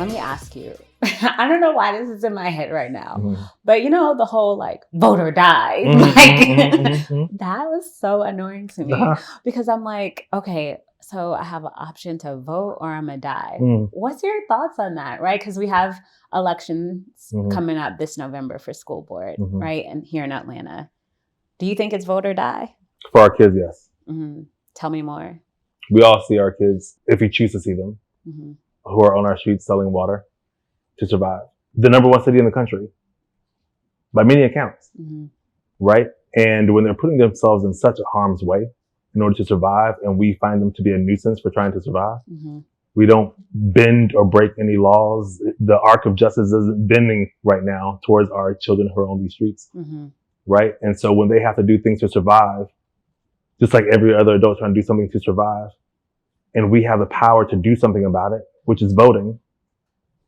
let me ask you. I don't know why this is in my head right now, Mm-hmm. but you know, the whole like vote or die, Mm-hmm, like mm-hmm. that was so annoying to me because I'm like, okay, so I have an option to vote or I'm gonna die. What's your thoughts on that, right? Because we have elections coming up this November for school board, right? And here in Atlanta. Do you think it's vote or die? For our kids, yes. Tell me more. We all see our kids, if we choose to see them, who are on our streets selling water to survive. The number one city in the country, by many accounts, right? And when they're putting themselves in such a harm's way in order to survive, and we find them to be a nuisance for trying to survive, we don't bend or break any laws. The arc of justice isn't bending right now towards our children who are on these streets, right? And so when they have to do things to survive, just like every other adult trying to do something to survive, and we have the power to do something about it, which is voting,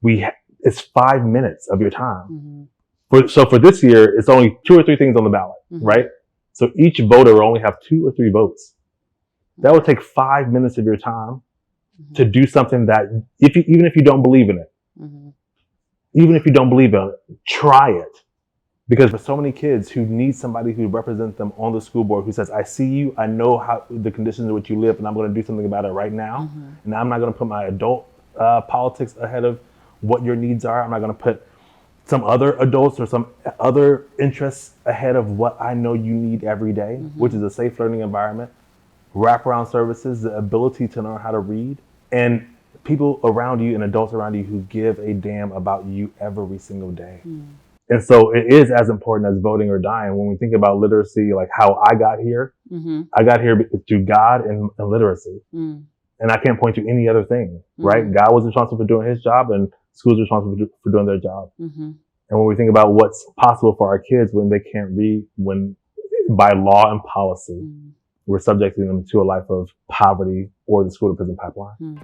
it's 5 minutes of your time. So for this year, it's only 2 or 3 things on the ballot, right? So each voter will only have 2 or 3 votes. That would take 5 minutes of your time to do something that, even if you don't believe in it, even if you don't believe in it, try it. Because for so many kids who need somebody who represents them on the school board, who says, I see you, I know how the conditions in which you live, and I'm going to do something about it right now. And I'm not going to put my adult politics ahead of what your needs are. I'm not going to put some other adults or some other interests ahead of what I know you need every day, which is a safe learning environment, wraparound services, the ability to learn how to read, and people around you and adults around you who give a damn about you every single day. And so it is as important as voting or dying. When we think about literacy, like how I got here through God and literacy. And I can't point to any other thing, right? God was responsible for doing his job, and schools are responsible for doing their job. And when we think about what's possible for our kids when they can't read, when by law and policy, we're subjecting them to a life of poverty or the school to prison pipeline.